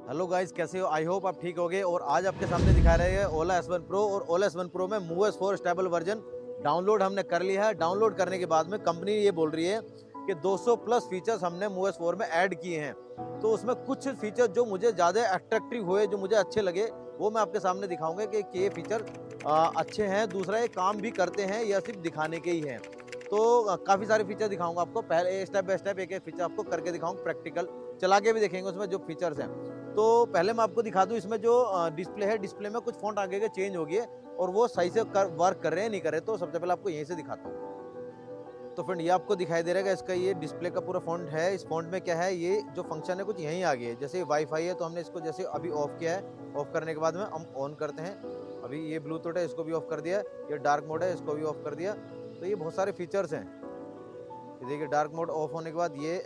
Hello guys, कैसे हो? I hope आप ठीक होगे। और आज आपके सामने दिखा रहे हैं ओला S1 Pro। और ओला S1 Pro में MOVOS 4 स्टेबल वर्जन डाउनलोड हमने कर लिया है। डाउनलोड करने के बाद में कंपनी ये बोल रही है कि 200 प्लस फीचर्स हमने MOVOS 4 में ऐड किए हैं। तो उसमें कुछ फीचर जो मुझे ज़्यादा अट्रैक्टिव हुए, जो मुझे अच्छे लगे, वो मैं आपके सामने दिखाऊंगा कि ये फीचर अच्छे हैं। दूसरा, ये काम भी करते हैं या सिर्फ दिखाने के ही हैं। तो काफ़ी सारे फीचर दिखाऊंगा आपको। पहले स्टेप बाय स्टेप एक एक फीचर आपको करके दिखाऊंगा, प्रैक्टिकल चला के भी देखेंगे उसमें जो फीचर्स हैं। तो पहले मैं आपको दिखा दूं, इसमें जो डिस्प्ले है, डिस्प्ले में कुछ फ़ॉन्ट आगे के चेंज हो गए और वो सही से वर्क कर रहे हैं नहीं कर रहे। तो सबसे पहले आपको यहीं से दिखाता हूँ। तो फ्रेंड, ये आपको दिखाई दे रहा है, इसका ये डिस्प्ले का पूरा फ़ॉन्ट है। इस फ़ॉन्ट में क्या है, ये जो फंक्शन है कुछ यहीं आ गया है। जैसे वाईफाई है तो हमने इसको जैसे अभी ऑफ किया है, ऑफ करने के बाद में हम ऑन करते हैं। अभी ये ब्लूटूथ है, इसको भी ऑफ कर दिया। ये डार्क मोड है, इसको भी ऑफ कर दिया। तो ये बहुत सारे फीचर्स हैं। ये देखिए, डार्क मोड ऑफ होने के बाद ये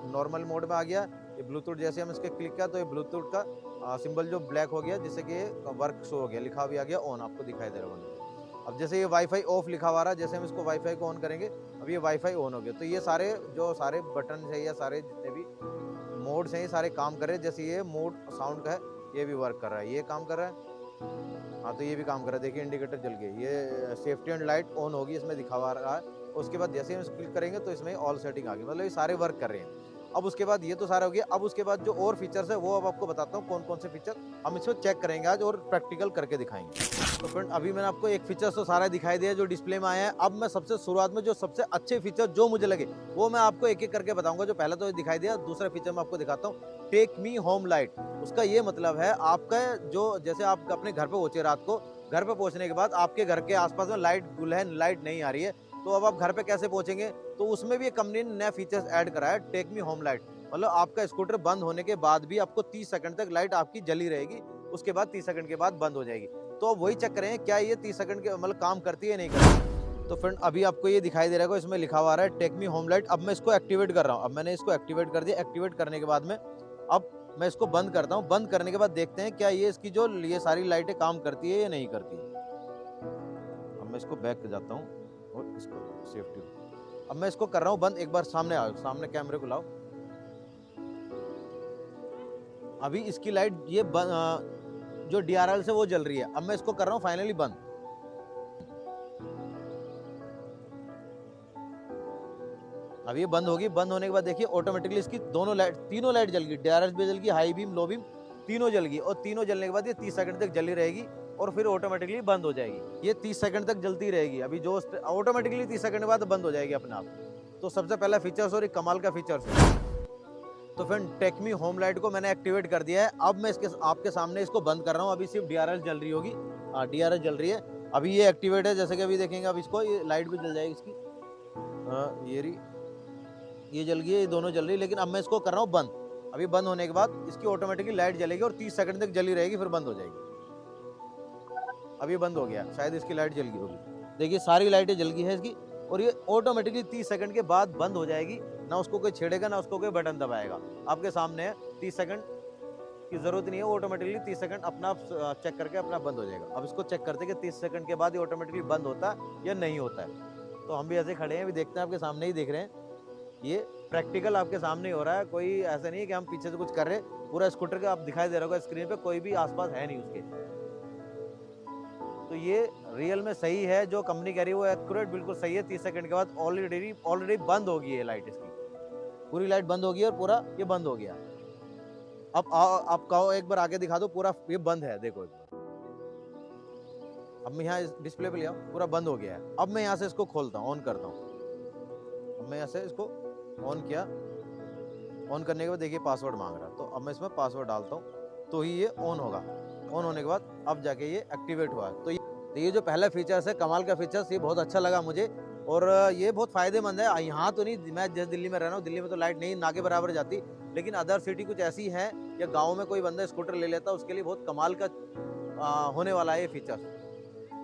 नॉर्मल मोड में आ गया। ये ब्लूटूथ जैसे हम इसके क्लिक किया तो ये ब्लूटूथ का सिंबल जो ब्लैक हो गया, जिससे कि वर्क शो हो गया, लिखा भी आ गया ऑन, आपको दिखाई दे रहा होगा। अब जैसे ये वाईफाई ऑफ लिखा हुआ रहा, जैसे हम इसको वाईफाई को ऑन करेंगे, अब ये वाईफाई ऑन हो गया। तो ये सारे जो सारे बटन है या सारे जितने भी मोड्स हैं, ये सारे काम कर रहे हैं। जैसे ये मोड साउंड का है, ये भी वर्क कर रहा है, ये काम कर रहा है। हाँ, तो ये भी काम कर रहा है। देखिए, इंडिकेटर जल गया। ये सेफ्टी एंड लाइट ऑन होगी, इसमें दिखा हुआ रहा है। उसके बाद जैसे हम क्लिक करेंगे तो इसमें ऑल सेटिंग आ गई, मतलब ये सारे वर्क कर रहे हैं। अब उसके बाद ये तो सारा हो गया। अब उसके बाद जो और फीचर्स है वो अब आपको बताता हूँ कौन कौन से फीचर हम इसको चेक करेंगे आज और प्रैक्टिकल करके दिखाएंगे। तो फ्रेंड, अभी मैंने आपको एक फीचर तो सारा दिखाई दिया जो डिस्प्ले में आया है। अब मैं सबसे शुरुआत में जो सबसे अच्छे फीचर जो मुझे लगे वो मैं आपको एक एक करके बताऊंगा। जो पहला तो दिखाई दिया, दूसरा फीचर मैं आपको दिखाता हूँ, टेक मी होम लाइट। उसका ये मतलब है, आपका जो जैसे आप अपने घर पे पहुंचे रात को, घर पे पहुंचने के बाद आपके घर के आसपास में लाइट गुल है, लाइट नहीं आ रही है, तो अब आप घर पे कैसे पहुंचेंगे? तो उसमें भी कंपनी ने नया फीचर्स ऐड करा है, टेक मी होम लाइट। मतलब आपका स्कूटर बंद होने के बाद भी आपको 30 सेकंड तक लाइट आपकी जली रहेगी, उसके बाद 30 सेकंड के बाद बंद हो जाएगी। तो अब वही चेक करें क्या ये 30 सेकंड के मतलब काम करती है नहीं करती। तो फ्रेंड, अभी आपको ये दिखाई दे रहा है, इसमें लिखा हुआ है टेक मी होम लाइट। अब मैं इसको एक्टिवेट कर रहा हूँ। अब मैंने इसको एक्टिवेट कर दिया। एक्टिवेट करने के बाद में अब मैं इसको बंद करता हूँ। बंद करने के बाद देखते हैं क्या ये इसकी जो ये सारी लाइटें काम करती है या नहीं करती है। अब मैं इसको बैक जाता हूँ और इसको सेफ्टी, अब मैं इसको कर रहा हूँ बंद। एक बार सामने आओ, सामने कैमरे को लाओ। अभी इसकी लाइट ये जो DRL से वो जल रही है। अब मैं इसको कर रहा हूँ फाइनली बंद। अब ये बंद होगी। बंद होने के बाद देखिए ऑटोमेटिकली इसकी दोनों लाइट, तीनों लाइट जल गई। DRL भी जल गई, हाई बीम, लो बीम, तीनों जल गई। और तीनों जलने के बाद ये 30 सेकंड तक जली रहेगी और फिर ऑटोमेटिकली बंद हो जाएगी। ये 30 सेकंड तक जलती रहेगी। अभी जो ऑटोमेटिकली 30 सेकंड के बाद बंद हो जाएगी अपने आप। तो सबसे पहला फीचर्स और एक कमाल का फीचर्स है। तो friend, take me home light को मैंने एक्टिवेट कर दिया है। अब मैं इसके आपके सामने इसको बंद कर रहा हूँ। अभी सिर्फ DRL जल रही होगी। हाँ, DRL जल रही है। अभी ये एक्टिवेट है, जैसे कि अभी देखेंगे। अब इसको ये लाइट भी जल जाएगी इसकी। ये रही, ये जल गई, ये दोनों जल रही। लेकिन अब मैं इसको कर रहा हूँ बंद। अभी बंद होने के बाद इसकी ऑटोमेटिकली लाइट जलेगी और 30 सेकंड तक जली रहेगी, फिर बंद हो जाएगी। अब ये बंद हो गया, शायद इसकी लाइट जल गई होगी। देखिए, सारी लाइटें जल गई है इसकी और ये ऑटोमेटिकली 30 सेकंड के बाद बंद हो जाएगी। ना उसको कोई छेड़ेगा, ना उसको कोई बटन दबाएगा। आपके सामने है, 30 सेकंड की जरूरत नहीं है। ऑटोमेटिकली 30 सेकंड अपना चेक करके अपना बंद हो जाएगा। अब इसको चेक करते हैं कि 30 सेकंड के बाद ये ऑटोमेटिकली बंद होता है या नहीं होता है। तो हम भी ऐसे खड़े हैं, अभी देखते हैं। आपके सामने ही देख रहे हैं, ये प्रैक्टिकल आपके सामने ही हो रहा है। कोई ऐसा नहीं है कि हम पीछे से कुछ कर रहे हैं। पूरा स्कूटर का आप दिखाई दे रहा होगा स्क्रीन पे, कोई भी आसपास है नहीं उसके। तो ये रियल में सही है, जो कंपनी कह रही है वो एक्यूरेट बिल्कुल सही है। 30 सेकंड के बाद ऑलरेडी बंद होगी ये लाइट, इसकी पूरी लाइट बंद होगी और पूरा ये बंद हो गया। अब आओ, आप कहो एक बार आगे दिखा दो, पूरा ये बंद है, देखो एक बार। अब मैं यहाँ डिस्प्ले पे ले आऊँ, पूरा बंद हो गया है। अब मैं यहाँ से इसको खोलता हूँ, ऑन करता हूँ। अब मैं यहाँ से इसको ऑन किया। ऑन करने के बाद देखिए पासवर्ड मांग रहा है, तो अब मैं इसमें पासवर्ड डालता हूँ तो ही ये ऑन होगा। ऑन होने के बाद अब जाके ये एक्टिवेट हुआ है। तो ये जो पहला फीचर्स है, कमाल का फीचर्स, ये बहुत अच्छा लगा मुझे। और ये बहुत फ़ायदेमंद है। यहाँ तो नहीं, मैं जिस दिल्ली में रह रहा हूँ, दिल्ली में तो लाइट नहीं ना के बराबर जाती। लेकिन अदर सिटी कुछ ऐसी है, या गाँव में कोई बंदा स्कूटर ले लेता, उसके लिए बहुत कमाल का होने वाला है ये फीचर।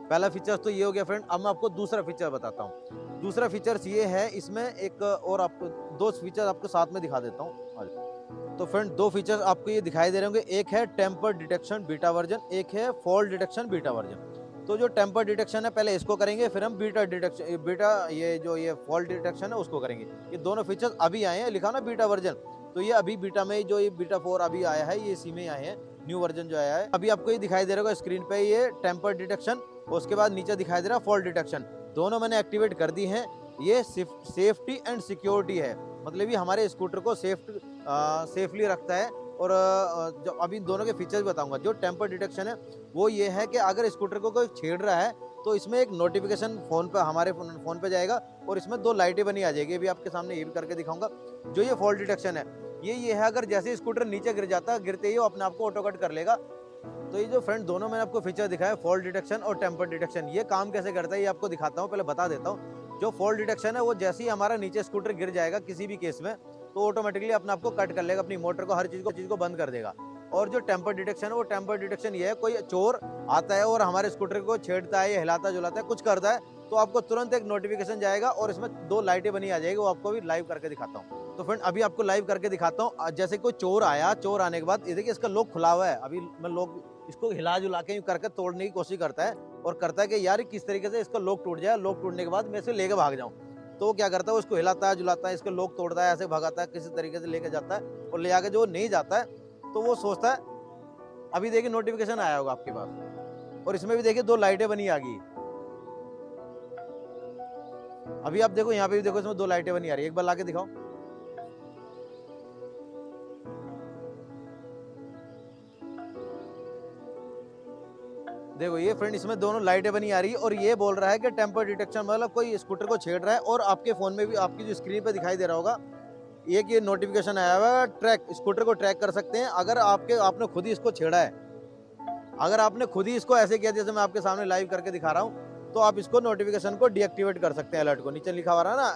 पहला फीचर तो ये हो गया फ्रेंड। अब मैं आपको दूसरा फीचर बताता हूँ। दूसरा फीचर्स ये है, इसमें एक और आपको दो फीचर आपको साथ में दिखा देता हूँ। तो फ्रेंड, दो फीचर्स आपको ये दिखाई दे रहे होंगे। एक है टेम्पर डिटेक्शन बीटा वर्जन, एक है फॉल्ट डिटेक्शन बीटा वर्जन। तो जो टेम्पर डिटेक्शन है पहले इसको करेंगे, फिर हम बीटा ये जो ये फॉल्ट डिटेक्शन है उसको करेंगे। ये दोनों फीचर्स अभी आए हैं, लिखा ना बीटा वर्जन। तो ये अभी बीटा में जो ये बीटा 4 अभी आया है, ये इसी में आए हैं, न्यू वर्जन जो आया है। अभी आपको ये दिखाई दे रहा होगा स्क्रीन पे, ये टेम्पर डिटेक्शन, उसके बाद नीचे दिखाई दे रहा है फॉल्ट डिटेक्शन, दोनों मैंने एक्टिवेट कर दी हैं। ये सेफ्टी एंड सिक्योरिटी है, मतलब ये हमारे स्कूटर को सेफली रखता है। और जो अभी दोनों के फीचर्स बताऊंगा। जो टेम्पर डिटेक्शन है वो ये है कि अगर स्कूटर को कोई छेड़ रहा है तो इसमें एक नोटिफिकेशन फोन पे, हमारे फोन पे जाएगा और इसमें 2 लाइटें बनी आ जाएगी। अभी आपके सामने ये भी करके दिखाऊंगा। जो ये फॉल्ट डिटेक्शन है ये है, अगर जैसे स्कूटर नीचे गिर जाता है, गिरते ही वो अपने आप को ऑटो कट कर लेगा। तो ये जो फ्रेंड दोनों मैंने आपको फीचर दिखाया, फॉल्ट डिटेक्शन और टेम्पर डिटेक्शन, ये काम कैसे करता है ये आपको दिखाता हूँ। पहले बता देता हूँ। जो फॉल्ट डिटेक्शन है वो जैसे ही हमारा नीचे स्कूटर गिर जाएगा किसी भी केस में, तो ऑटोमेटिकली अपने आप को कट कर लेगा, अपनी मोटर को, हर चीज को बंद कर देगा। और जो टेम्पर डिटेक्शन है वो टेम्पर डिटेक्शन ये है, कोई चोर आता है और हमारे स्कूटर को छेड़ता है या हिलाता जुलाता है, कुछ करता है, तो आपको तुरंत एक नोटिफिकेशन जाएगा और इसमें 2 लाइटें बनी आ जाएगी। वो आपको भी लाइव करके दिखाता हूँ। तो फ्रेंड अभी आपको लाइव करके दिखाता हूँ। जैसे कोई चोर आया, चोर आने के बाद ये देखिए इसका लॉक खुला हुआ है। अभी मैं लॉक इसको हिला जुला के करके तोड़ने की कोशिश करता है और करता है कि यार किस तरीके से इसका लॉक टूट जाए, लॉक टूटने के बाद मैं इसे लेके भाग जाऊँ। तो वो क्या करता है, उसको हिलाता है जुलाता है, इसका लॉक तोड़ता है, ऐसे भगाता है, किसी तरीके से लेके जाता है और ले आके जो नहीं जाता है तो वो सोचता है। अभी देखिए नोटिफिकेशन आया होगा आपके पास और इसमें भी देखिए 2 लाइटें बनी आ गई। अभी आप देखो यहाँ पे भी देखो, इसमें 2 लाइटें बनी आ रही है। एक बार लाके दिखाओ। देखो ये फ्रेंड इसमें दोनों लाइटें बनी आ रही है और ये बोल रहा है कि टेम्पर डिटेक्शन, मतलब कोई स्कूटर को छेड़ रहा है। और आपके फोन में भी आपकी जो स्क्रीन पे दिखाई दे रहा होगा एक ये नोटिफिकेशन आया हुआ है, ट्रैक, स्कूटर को ट्रैक कर सकते हैं। अगर आपने खुद ही इसको छेड़ा है, अगर आपने खुद ही इसको ऐसे किया जैसे मैं आपके सामने लाइव करके दिखा रहा हूँ, तो आप इसको नोटिफिकेशन को डीएक्टिवेट कर सकते हैं। अलर्ट को नीचे लिखा हुआ है ना,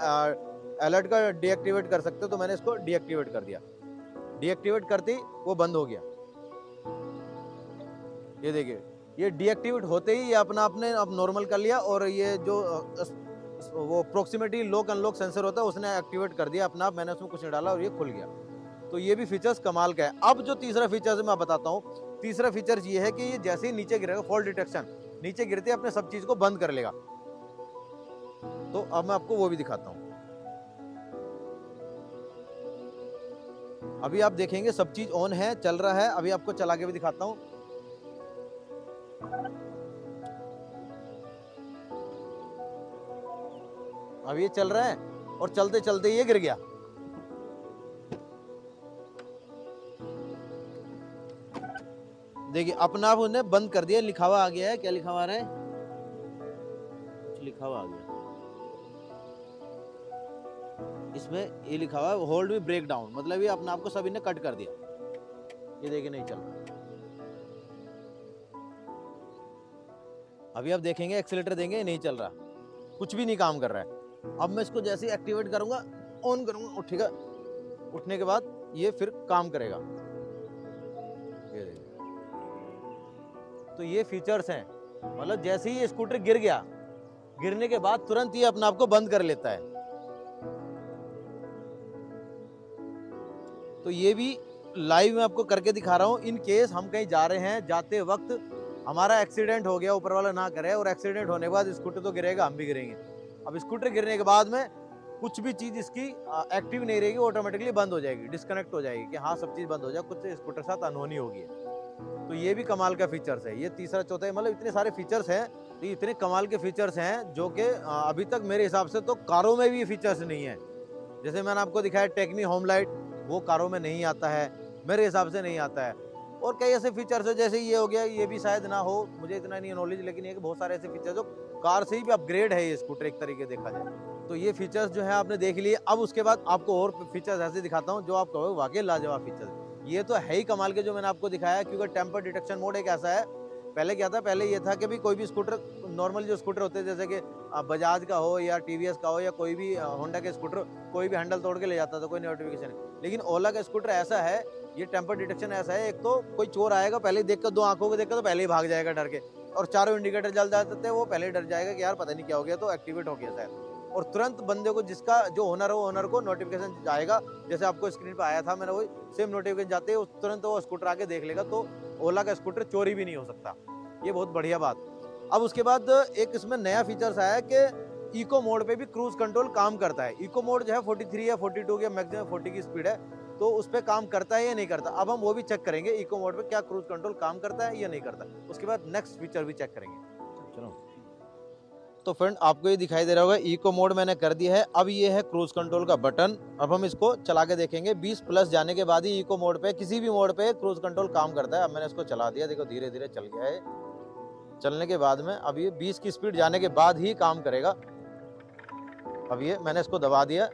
अलर्ट का डीएक्टिवेट कर सकते हो। तो मैंने इसको डीएक्टिवेट कर दिया। डीएक्टिवेट करते ही वो बंद हो गया। ये देखिए ये डीएक्टिवेट होते ही ये अपना आपने अब नॉर्मल कर लिया। और ये जो वो प्रोक्सिमिटी लॉक अनलॉक सेंसर होता है उसने एक्टिवेट कर दिया अपना आप, मैंने उसमें कुछ नहीं डाला और ये खुल गया। तो ये भी फीचर्स कमाल का है। अब जो तीसरा फीचर्स मैं बताता हूँ। तीसरा फीचर्स ये है कि ये जैसे ही नीचे गिरेगा, फॉल्ट डिटेक्शन, नीचे गिरते अपने सब चीज को बंद कर लेगा। तो अब मैं आपको वो भी दिखाता हूँ। अभी आप देखेंगे सब चीज ऑन है, चल रहा है। अभी आपको चला के भी दिखाता हूँ। अब ये चल रहा है और चलते चलते ये गिर गया। देखिए अपना आप उसने बंद कर दिया। लिखा हुआ आ गया है, क्या लिखा हुआ है, कुछ लिखा हुआ आ गया इसमें, ये लिखा हुआ है होल्ड विद ब्रेक डाउन, मतलब ये अपने आप को सभी ने कट कर दिया। ये देखिए नहीं चल रहा। अभी आप देखेंगे एक्सीलेटर देंगे, नहीं चल रहा, कुछ भी नहीं काम कर रहा है। अब मैं इसको जैसे एक्टिवेट करूंगा, ऑन करूंगा, उठेगा, उठने के बाद ये फिर काम करेगा। ये देखिए, तो ये फीचर्स हैं। मतलब जैसे ही ये स्कूटर गिर गया, गिरने के बाद तुरंत ये अपने आप को बंद कर लेता है। तो ये भी लाइव में आपको करके दिखा रहा हूं। इन केस हम कहीं जा रहे हैं, जाते वक्त हमारा एक्सीडेंट हो गया, ऊपर वाला ना करे, और एक्सीडेंट होने के बाद स्कूटर तो गिरेगा, हम भी गिरेंगे। अब स्कूटर गिरने के बाद में कुछ भी चीज इसकी एक्टिव नहीं रहेगी, ऑटोमेटिकली बंद हो जाएगी, डिस्कनेक्ट हो जाएगी कि हाँ सब चीज बंद हो जाए, कुछ स्कूटर के साथ अनहोनी होगी। तो ये भी कमाल का फीचर्स है। ये तीसरा चौथा, मतलब इतने सारे फीचर्स हैं, तो इतने कमाल के फीचर्स हैं जो कि अभी तक मेरे हिसाब से तो कारों में भी ये फीचर्स नहीं है। जैसे मैंने आपको दिखाया टेक्नी होम लाइट, वो कारों में नहीं आता है, मेरे हिसाब से नहीं आता है। और कई ऐसे फीचर्स है, जैसे ये हो गया, ये भी शायद ना हो, मुझे इतना नहीं नॉलेज, लेकिन ये बहुत सारे ऐसे फीचर्स जो कार से ही भी अपग्रेड है ये स्कूटर एक तरीके देखा जाए। तो ये फीचर्स जो है आपने देख लिए। अब उसके बाद आपको और फीचर्स ऐसे दिखाता हूँ जो आप कहोगे वाकई लाजवाब फीचर्स। ये तो है ही कमाल के जो मैंने आपको दिखाया, क्योंकि टेम्पर डिटेक्शन मोड एक ऐसा है। पहले क्या था, पहले ये था कि भी कोई भी स्कूटर, नॉर्मल जो स्कूटर होते हैं जैसे कि बजाज का हो या टीवीएस का हो या कोई भी होंडा के स्कूटर, कोई भी हैंडल तोड़ के ले जाता था, कोई नोटिफिकेशन नहीं। लेकिन ओला का स्कूटर ऐसा है, ये टेम्पर डिटेक्शन ऐसा है, एक तो कोई चोर आएगा पहले ही देखकर, 2 आंखों को देखकर तो पहले ही भाग जाएगा डर के, और चारों इंडिकेटर जल जाते थे, वो पहले ही डर जाएगा कि यार पता नहीं क्या हो गया, तो एक्टिवेट हो गया शायद। और तुरंत बंदे को, जिसका जो ओनर हो, ओनर को नोटिफिकेशन जाएगा, जैसे आपको स्क्रीन पे आया था, मैंने वही सेम नोटिफिकेशन जाते ही तुरंत वो स्कूटर आके देख लेगा। तो ओला का स्कूटर चोरी भी नहीं हो सकता, ये बहुत बढ़िया बात। अब उसके बाद एक इसमें नया फीचर्स आया कि इको मोड पे भी क्रूज कंट्रोल काम करता है। इको मोड जो है 43 या 42 या मैक्सिमम 40 की स्पीड है, तो उस पर काम करता है या नहीं करता। अब हम वो भी चेक करेंगे इको मोड पे क्या क्रूज कंट्रोल काम करता है या नहीं करता। उसके बाद नेक्स्ट फीचर भी चेक करेंगे। चलो, तो फ्रेंड आपको ये दिखाई दे रहा होगा इको मोड मैंने कर दिया है। अब ये है क्रूज कंट्रोल का बटन। अब हम इसको चला के देखेंगे। 20+ जाने के बाद ही इको मोड पे, किसी भी मोड पे क्रूज कंट्रोल काम करता है। अब मैंने इसको चला दिया, देखो धीरे धीरे चल गया है। चलने के बाद में अब ये 20 की स्पीड जाने के बाद ही काम करेगा। अब ये मैंने इसको दबा दिया।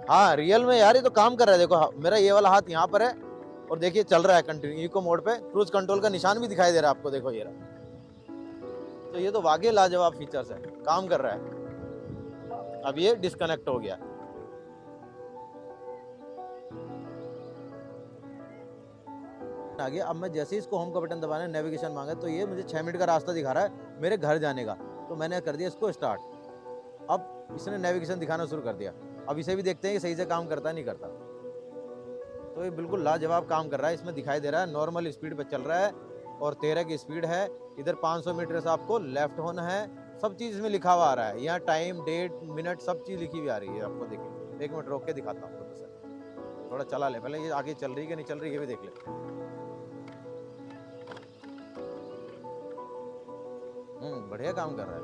हाँ रियल में यार ये तो काम कर रहा है। देखो मेरा ये वाला हाथ यहाँ पर है और देखिए चल रहा है कंटिन्यू इको मोड पे। क्रूज कंट्रोल का निशान भी दिखाई दे रहा है आपको, देखो ये रहा। तो ये तो वाकई लाजवाब फीचर्स है, काम कर रहा है। अब ये डिस्कनेक्ट हो गया। आगे अब मैं जैसे ही इसको होम का बटन दबाना, नेविगेशन मांगा, तो ये मुझे 6 मिनट का रास्ता दिखा रहा है मेरे घर जाने का। तो मैंने कर दिया इसको स्टार्ट। अब इसने नेविगेशन दिखाना शुरू कर दिया। अब इसे भी देखते हैं कि सही से काम करता है नहीं करता। तो ये बिल्कुल लाजवाब काम कर रहा है। इसमें दिखाई दे रहा है नॉर्मल स्पीड पे चल रहा है और 13 की स्पीड है। इधर 500 मीटर से आपको लेफ्ट होना है। सब चीज़ इसमें लिखा हुआ आ रहा है। यहाँ टाइम, डेट, मिनट सब चीज़ लिखी हुई आ रही है। आपको देखिए 1 मिनट रोक के दिखाता हूँ आपको। सर थोड़ा चला ले पहले, ये आगे चल रही है कि नहीं चल रही है ये भी देख ले। बढ़िया काम कर रहा है।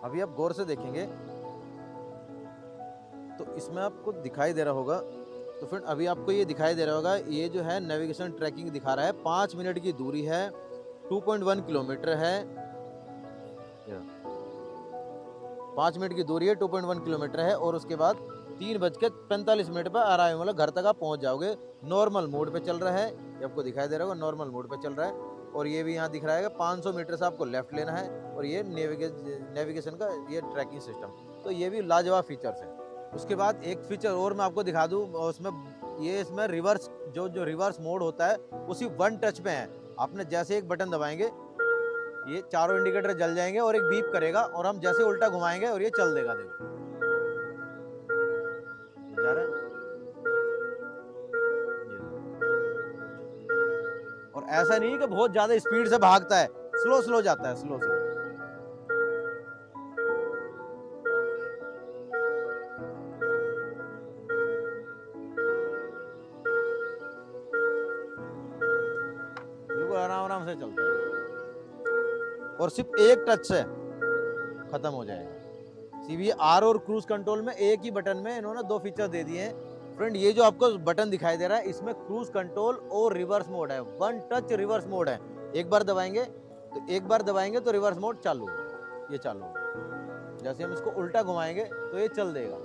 अभी आप गौर से देखेंगे तो इसमें आपको दिखाई दे रहा होगा। तो फिर अभी आपको ये दिखाई दे रहा होगा, ये जो है नेविगेशन ट्रैकिंग दिखा रहा है। 5 मिनट की दूरी है, 2.1 किलोमीटर है। 5 मिनट की दूरी है, 2.1 किलोमीटर है। और उसके बाद 3:45 पर आराम, मतलब घर तक आप पहुंच जाओगे। नॉर्मल मोड पे चल रहा है, ये आपको दिखाई दे रहा होगा, नॉर्मल मोड पे चल रहा है। और ये भी यहाँ दिख रहा है 500 मीटर से आपको लेफ्ट लेना है। और ये नेविगेशन का ये ट्रैकिंग सिस्टम। तो ये भी लाजवाब फीचर्स है। उसके बाद एक फीचर और मैं आपको दिखा दूं, उसमें ये इसमें रिवर्स जो रिवर्स मोड होता है उसी 1 टच पे है। आपने जैसे एक बटन दबाएंगे ये चारों इंडिकेटर जल जाएंगे और एक बीप करेगा और हम जैसे उल्टा घुमाएंगे और ये चल देगा। देखो जा रहा है। और ऐसा नहीं कि बहुत ज्यादा स्पीड से भागता है, स्लो स्लो जाता है, स्लो स्लो। बिल्कुल आराम आराम से चलता है और सिर्फ एक टच से खत्म हो जाएगा। CBR और क्रूज कंट्रोल में एक ही बटन में इन्होंने 2 फीचर दे दिए हैं। फ्रेंड ये जो आपको बटन दिखाई दे रहा है इसमें क्रूज कंट्रोल और रिवर्स मोड है। 1 टच रिवर्स मोड है। एक बार दबाएंगे तो रिवर्स मोड चालू होगा, ये चालू होगा। जैसे हम इसको उल्टा घुमाएंगे तो ये चल देगा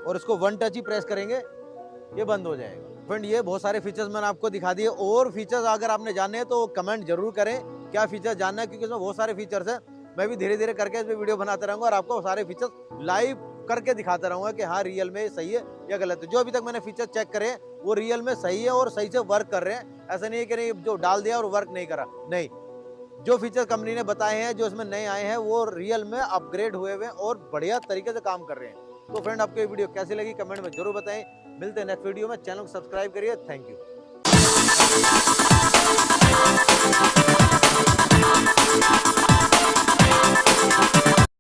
और इसको 1 टच ही प्रेस करेंगे ये बंद हो जाएगा। फ्रेंड ये बहुत सारे फीचर्स मैंने आपको दिखा दिए। और फीचर्स अगर आपने जानने हैं तो कमेंट जरूर करें क्या फीचर जानना है, क्योंकि इसमें बहुत सारे फीचर्स हैं। मैं भी धीरे धीरे करके इसमें वीडियो बनाता रहूंगा और आपको सारे फीचर्स लाइव करके दिखाता रहूंगा कि हाँ रियल में सही है या गलत है। जो अभी तक मैंने फीचर चेक करे वो रियल में सही है और सही से वर्क कर रहे हैं। ऐसा नहीं है कि नहीं जो डाल दिया और वर्क नहीं करा, नहीं। जो फीचर कंपनी ने बताए हैं, जो इसमें नए आए हैं, वो रियल में अपग्रेड हुए हुए और बढ़िया तरीके से काम कर रहे हैं। तो फ्रेंड आपको ये वीडियो कैसी लगी कमेंट में जरूर बताएं। मिलते हैं नेक्स्ट वीडियो में। चैनल को सब्सक्राइब करिए। Thank you.